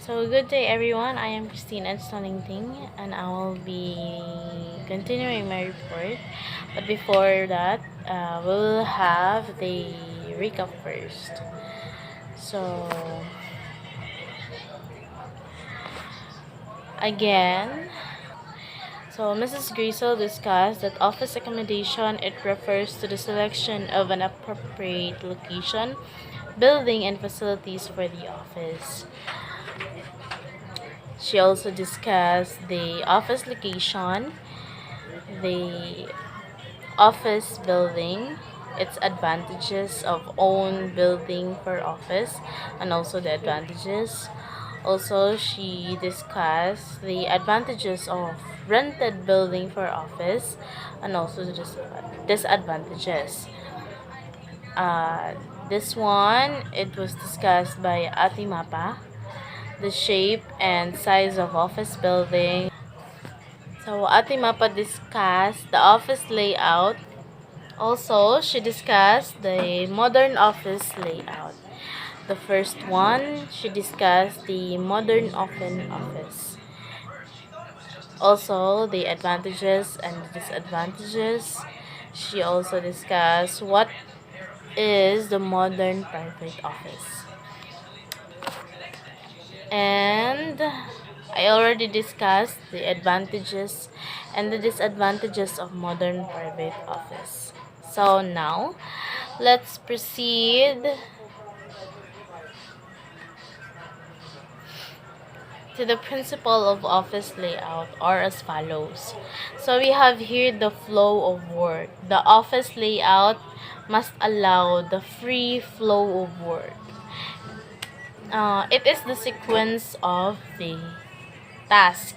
So, good day everyone. I am Christine Edstoning and I will be continuing my report. But before that, we'll have the recap first. So, again, Mrs. Grisel discussed that office accommodation, it refers to the selection of an appropriate location, building, and facilities for the office. She also discussed the office location, the office building, its advantages of own building for office, and also the advantages. Also, she discussed the advantages of rented building for office and also the disadvantages. Uh, this one, it was discussed by Ati Mapa, the shape and size of office building. So, Ati Mapa discussed the office layout. Also, she discussed the modern office layout. The first one, she discussed the modern open office. Also, the advantages and disadvantages. She also discussed what is the modern private office. And I already discussed the advantages and the disadvantages of modern private office. So now, let's proceed to the principle of office layout, or as follows. So we have here the flow of work. The office layout must allow the free flow of work. It is the sequence of the task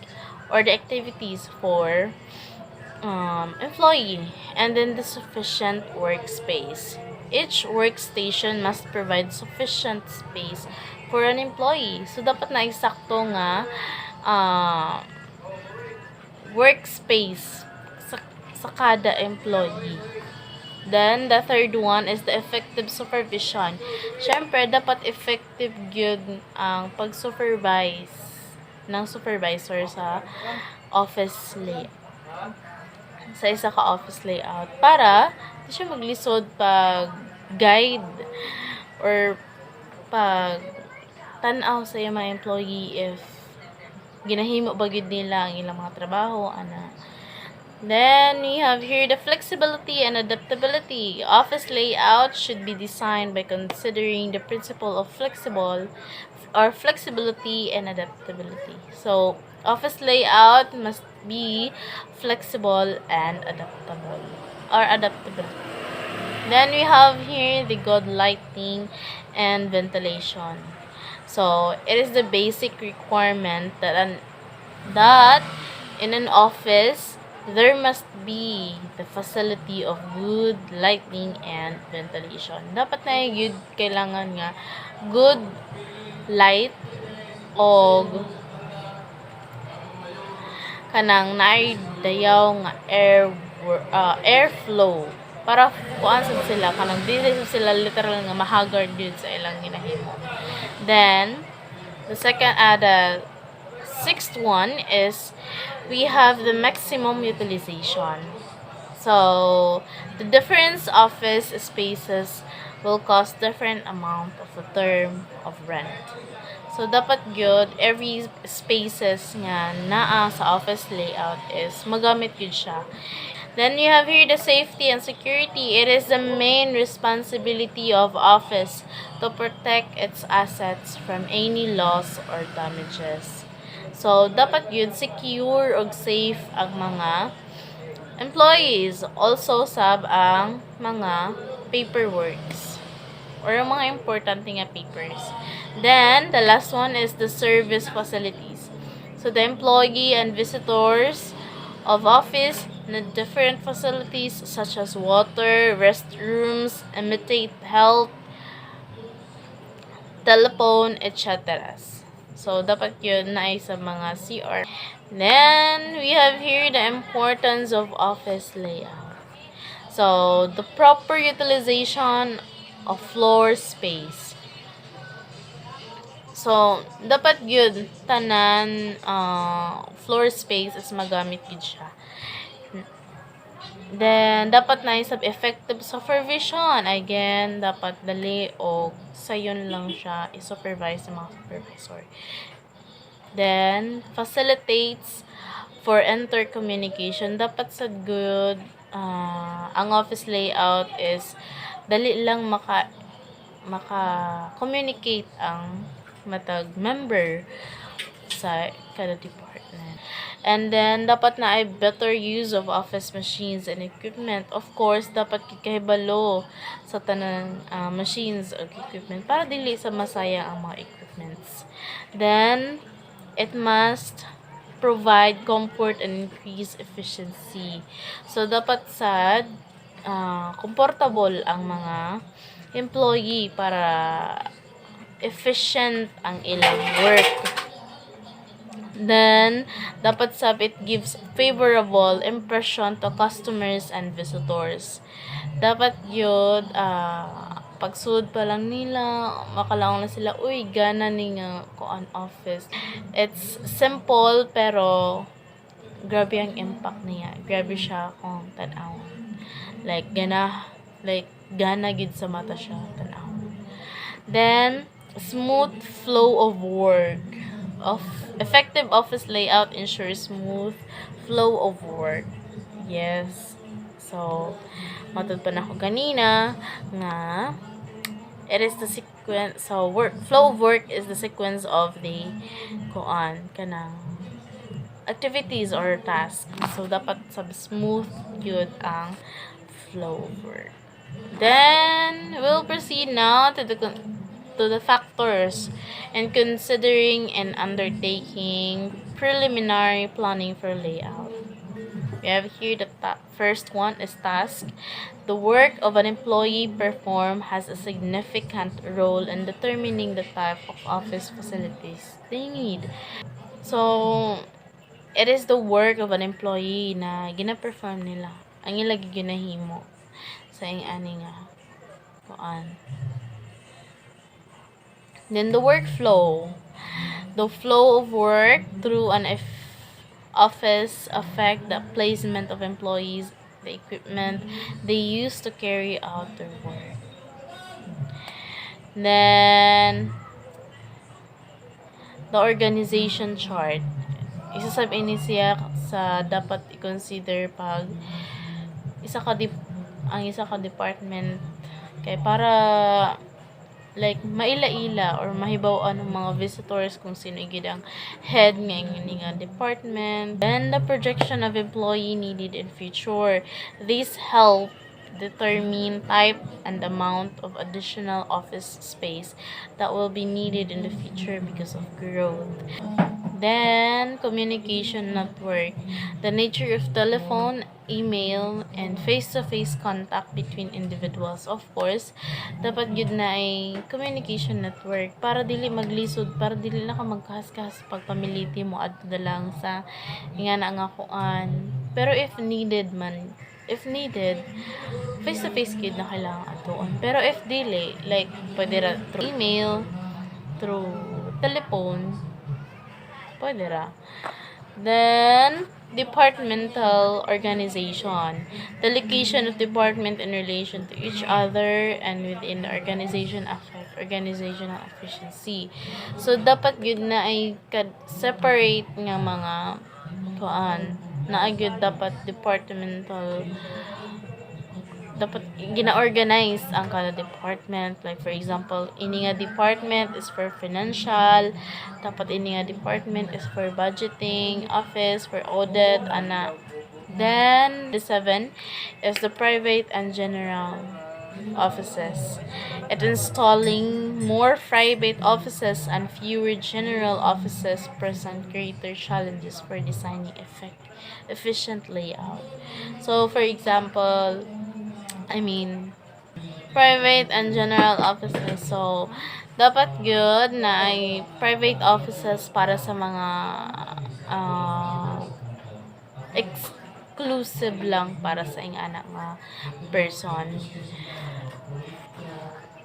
or the activities for employee, and then the sufficient workspace. Each workstation must provide sufficient space for an employee. So, dapat na eksakto nga workspace sa kada employee. Then, the third one is the effective supervision. Siyempre, dapat effective yun ang pag-supervise ng supervisor sa office layout. Sa isa ka office layout. Para, di siya maglisod pag guide or pag tanaw sa yung mga employee if ginahimo ba gyud nila ang ilang mga trabaho, ana. Then, we have here the flexibility and adaptability. Office layout should be designed by considering the principle of flexibility and adaptability. So, office layout must be flexible and adaptable. Then, we have here the good lighting and ventilation. So, it is the basic requirement that in an office, there must be the facility of good lighting and ventilation. Dapat na yung kailangan nga good light o kanang dayaw nga airflow para kuan sad sila kanang dili sila literal nga mahagard yun sa ilang ginahimo. Then the sixth one is we have the maximum utilization. So, the different office spaces will cost different amount of the term of rent. So, dapat gyud every spaces nga naa sa office layout is magamit gyud siya. Then you have here the safety and security. It is the main responsibility of office to protect its assets from any loss or damages. So, dapat yun secure o safe ang mga employees. Also, ang mga paperworks or ang mga importante nga papers. Then, the last one is the service facilities. So, the employee and visitors of office need different facilities such as water, restrooms, immediate health, telephone, etc. So, dapat yun na ay sa mga CR. Then, we have here the importance of office layout. So, the proper utilization of floor space. So, dapat yun, tanan floor space is magamit yun siya. Then, dapat na isab effective supervision. Again, dapat dali o sayon lang siya i-supervise ng mga supervisor. Then, facilitates for intercommunication. Dapat sa good, ang office layout is dali lang maka-communicate ang matag member sa kada department. And then, dapat na ay better use of office machines and equipment. Of course, dapat kahibalo sa tanang machines o equipment para dili sa masaya ang mga equipments. Then, it must provide comfort and increase efficiency. So, dapat sad, comfortable ang mga employee para efficient ang ilang work. Then, dapat sab it gives favorable impression to customers and visitors. Dapat yun, pagsud pa lang nila, makalaong na sila, uy, gana ni nga kuan office. It's simple, pero grabe ang impact niya. Grabe siya kung tanawon. Gana gid sa mata siya, tanawon. Then, smooth flow of work. Effective office layout ensures smooth flow of work. Yes. So, matod pa na ako ganina nga it is the sequence. So, flow of work is the sequence of the kanang activities or tasks. So, dapat smooth yun ang flow of work. Then, we'll proceed now to the factors in considering and undertaking preliminary planning for layout. We have here the first one is task. The work of an employee perform has a significant role in determining the type of office facilities they need. So, it is the work of an employee na gina-perform nila. Ang ilagi ginahimo sa ani nga kuan. Then the workflow. The flow of work through an office affect the placement of employees, the equipment they use to carry out their work. Then, the organization chart. Isasab ini siya sa dapat i-consider pag ang isa ka department kay para maila-ila or mahibaw-an ng mga visitors kung sino igid ang head nga department. Then, the projection of employee needed in future. These help determine type and amount of additional office space that will be needed in the future because of growth. Then, communication network. The nature of telephone, email, and face-to-face contact between individuals. Of course, dapat yun na ay communication network para dili maglisod, para dili na ka magkahas-kahas pagpamiliti mo at lang sa nga na nga kuan. Pero if needed, face-to-face kid na kailangan atoon. Pero if dili, pwede ra through email, through telephone, pwede ra. Then, departmental organization. Delegation of department in relation to each other and within the organization affect organizational efficiency. So, dapat yun na ay separate nga mga na agad dapat departmental dapat gina-organize ang kada department. Like for example, ini nga department is for financial, dapat ini nga department is for budgeting, office for audit, ana. Then the 7 is the private and general offices. It installing more private offices and fewer general offices present greater challenges for designing efficient layout. So for example, private and general offices. So, dapat good na ay private offices para sa mga exclusive lang para sa ing anak nga person.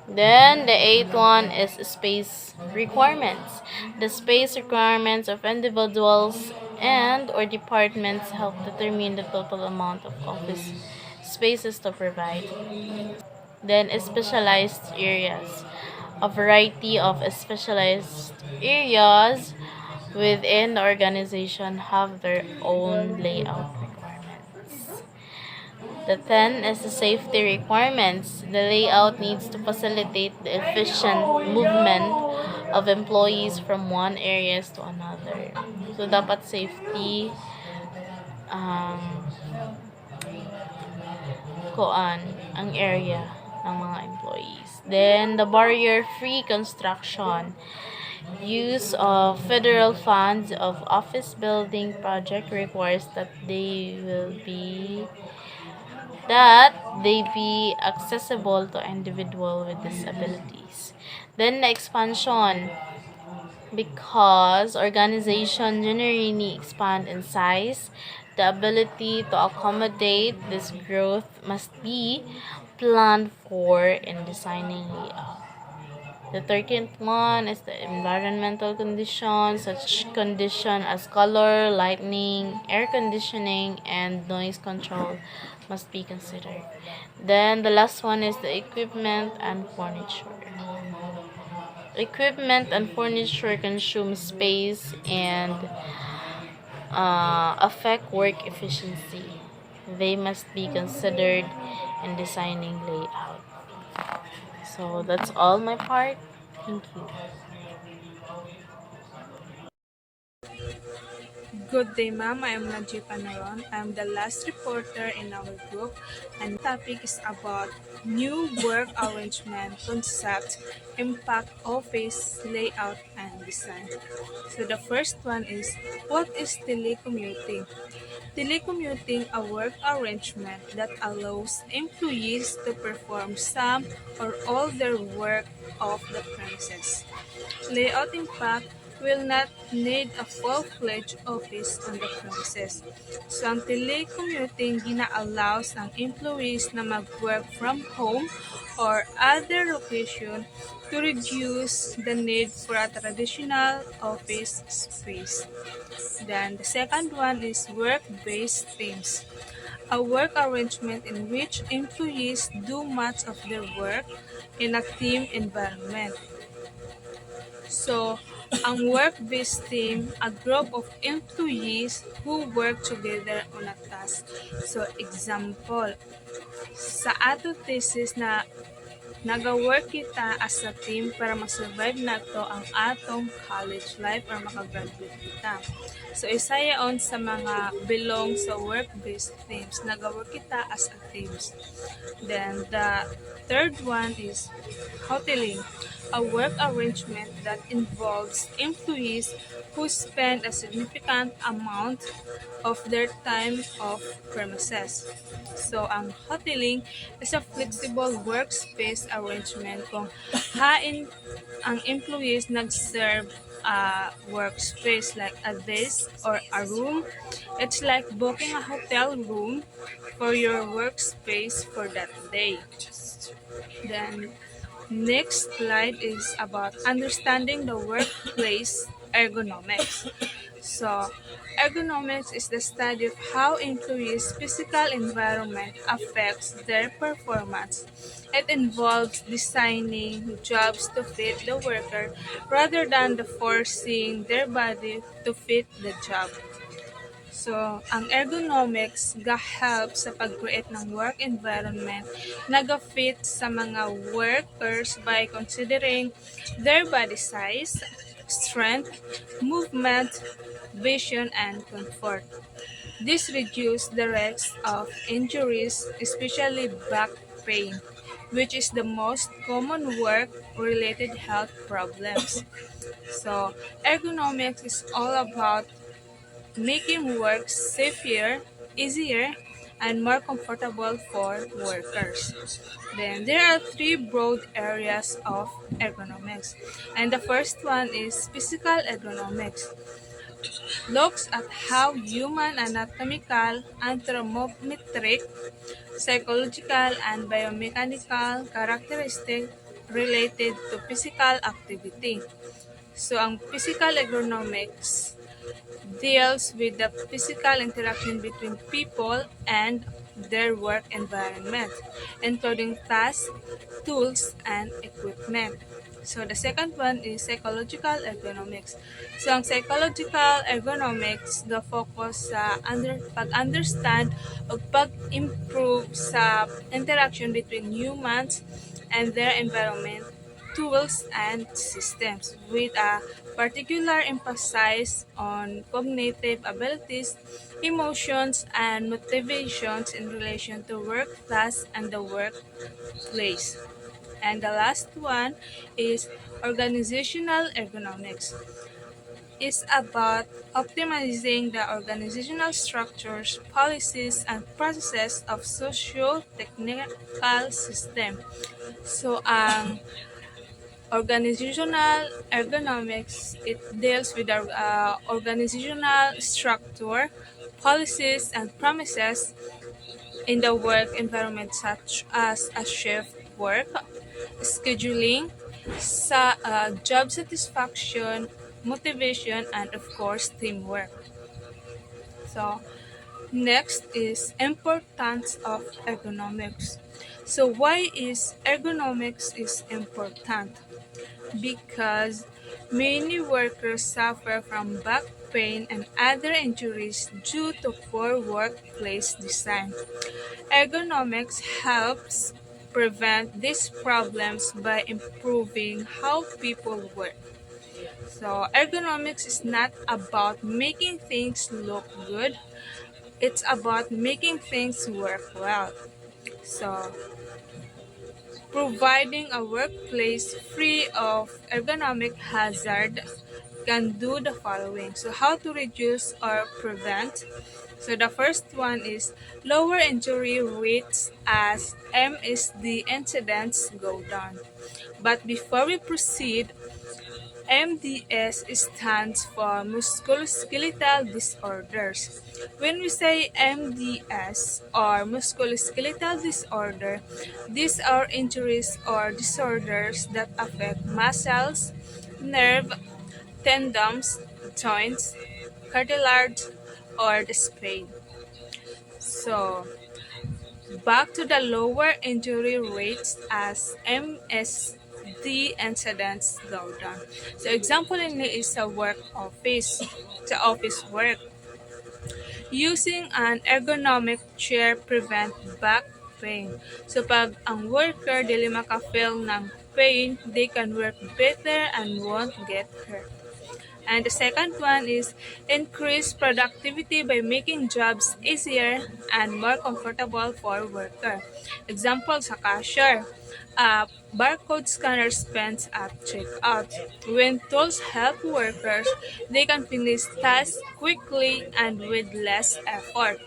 Then the eighth one is space requirements. The space requirements of individuals and or departments help determine the total amount of office spaces to provide. Then specialized areas. A variety of specialized areas within the organization have their own layout requirements. The 10 is the safety requirements. The layout needs to facilitate the efficient movement of employees from one areas to another. So, dapat safety um, koan ang area ng mga employees. Then, the barrier-free construction. Use of federal funds of office building project requires that they be accessible to individual with disabilities. Then the expansion, because organization generally expand in size, the ability to accommodate this growth must be planned for in designing layout. The 13th one is the environmental conditions, such condition as color, lighting, air conditioning, and noise control must be considered. Then the last one is the equipment and furniture. Equipment and furniture consume space and affect work efficiency. They must be considered in designing layout. So that's all my part. Thank you. Good day, ma'am. I am Najib Anaron. I am the last reporter in our group, and the topic is about new work arrangement concept, impact office layout and design. So the first one is, what is telecommuting? Telecommuting, a work arrangement that allows employees to perform some or all their work off the premises. Layout impact will not need a full-fledged office on the premises. So ang telecommuting gina-allows ang employees na mag-work from home or other location to reduce the need for a traditional office space. Then the second one is work-based teams. A work arrangement in which employees do much of their work in a team environment. So, ang work-based team, a group of employees who work together on a task. So, example, sa ato thesis na naga-work kita as a team para ma-survive nato ang atong college life or makagraduate kita. So, isa yaon sa mga belong sa work-based teams. Naga-work kita as a teams. Then, the third one is hoteling, a work arrangement that involves employees who spend a significant amount of their time off premises. So, ang hoteling is a flexible workspace arrangement kung hain ang employees nag-serve a workspace like a desk or a room. It's like booking a hotel room for your workspace for that day. Then, next slide is about understanding the workplace ergonomics. So, ergonomics is the study of how employees' physical environment affects their performance. It involves designing jobs to fit the worker rather than the forcing their body to fit the job. So, ang ergonomics ga-help sa pag-create ng work environment na ga-fit sa mga workers by considering their body size, strength, movement, vision, and comfort. This reduces the risk of injuries, especially back pain, which is the most common work-related health problems. So, ergonomics is all about making work safer, easier, and more comfortable for workers. Then there are three broad areas of ergonomics. And the first one is physical ergonomics. Looks at how human anatomical, anthropometric, psychological, and biomechanical characteristics related to physical activity. So, ang physical ergonomics deals with the physical interaction between people and their work environment, including tasks, tools, and equipment. So the second one is psychological ergonomics. So ang psychological ergonomics, the focus sa pag-understand o pag-improve sa interaction between humans and their environment, tools, and systems, with a particular emphasis on cognitive abilities, emotions, and motivations in relation to work tasks and the workplace. And the last one is organizational ergonomics. It's about optimizing the organizational structures, policies, and processes of socio-technical system. So, ang organizational ergonomics, it deals with the organizational structure, policies, and promises in the work environment such as a shift work, scheduling, job satisfaction, motivation, and of course teamwork. So next is importance of ergonomics. So why is ergonomics is important? Because many workers suffer from back pain and other injuries due to poor workplace design. Ergonomics helps prevent these problems by improving how people work. So, ergonomics is not about making things look good, it's about making things work well. So, providing a workplace free of ergonomic hazard can do the following. So, how to reduce or prevent? So, the first one is lower injury rates as MSD incidents go down. But before we proceed, MDS stands for musculoskeletal disorders. When we say MDS or musculoskeletal disorder, these are injuries or disorders that affect muscles, nerve, tendons, joints, cartilage, or the spine. So, back to the lower injury rates as MSD incidents go down. So, example ini is sa work office, sa office work. Using an ergonomic chair prevent back pain. So, pag ang worker dili maka-feel ng pain, they can work better and won't get hurt. And the second one is increase productivity by making jobs easier and more comfortable for worker. Example sa cashier, barcode scanner spends at checkout. When tools help workers, they can finish tasks quickly and with less effort.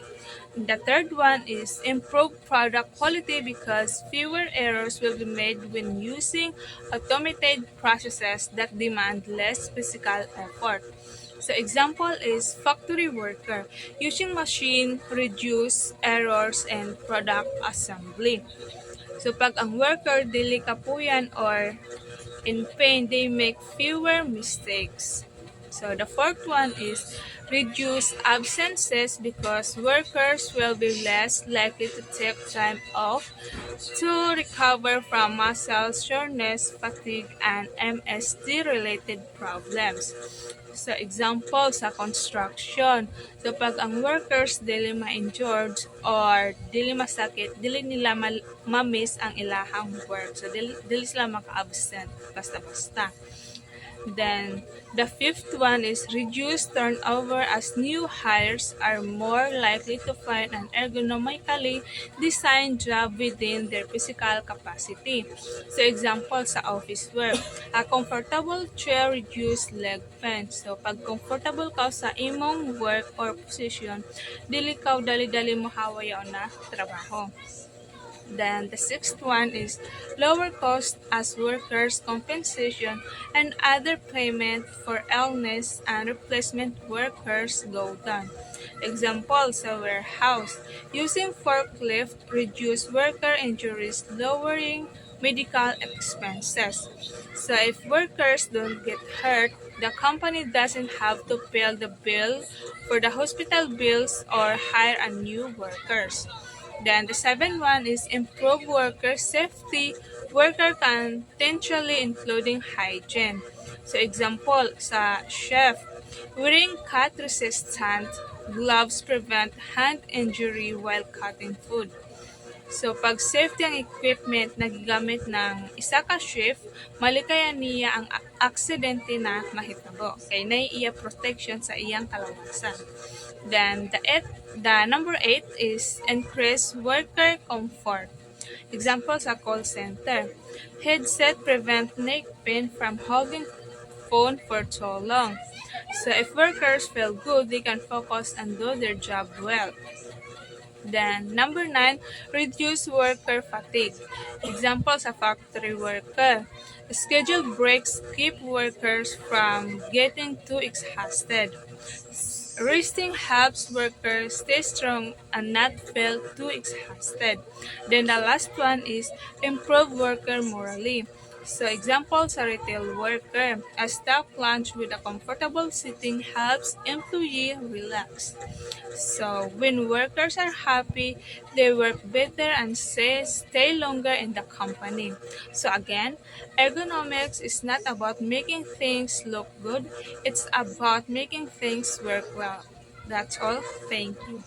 The third one is improve product quality because fewer errors will be made when using automated processes that demand less physical effort. So example is factory worker. Using machine reduce errors in product assembly. So pag ang worker dili kapuyan or in pain, they make fewer mistakes. So the fourth one is reduce absences because workers will be less likely to take time off to recover from muscle soreness, fatigue, and MSD-related problems. So example sa construction. So pag ang workers dili ma-injured or dili masakit, dili nila ma-miss ang ilahang work. So dili sila maka-absent basta-basta. Then, the fifth one is reduce turnover as new hires are more likely to find an ergonomically designed job within their physical capacity. So, example sa office work, a comfortable chair reduce leg pain. So, pag comfortable ka sa imong work or position, dili ka dali-dali mo hawayaw na trabaho. Then the sixth one is lower cost as workers' compensation and other payment for illness and replacement workers go down. Example sa warehouse, using forklift reduce worker injuries, lowering medical expenses. So if workers don't get hurt, the company doesn't have to pay the bill for the hospital bills or hire a new workers. Then the seventh one is improve worker safety, worker potentially including hygiene. So example sa chef, wearing cut resistant gloves prevent hand injury while cutting food. So, pag safety ang equipment na gigamit ng isa ka chef, malikayan niya ang aksidente na mahitabo. Kay na iya protection sa iyang kalawasan. Then, the number 8 is increase worker comfort. Example sa call center. Headset prevent neck pain from holding phone for too long. So, if workers feel good, they can focus and do their job well. Then, number 9, reduce worker fatigue. Examples of factory worker. Scheduled breaks keep workers from getting too exhausted. Resting helps workers stay strong and not feel too exhausted. Then the last one is improve worker morally. So example sa retail worker, a staff lunch with a comfortable seating helps employee relax. So when workers are happy, they work better and stay longer in the company. So again, ergonomics is not about making things look good, it's about making things work well. That's all. Thank you.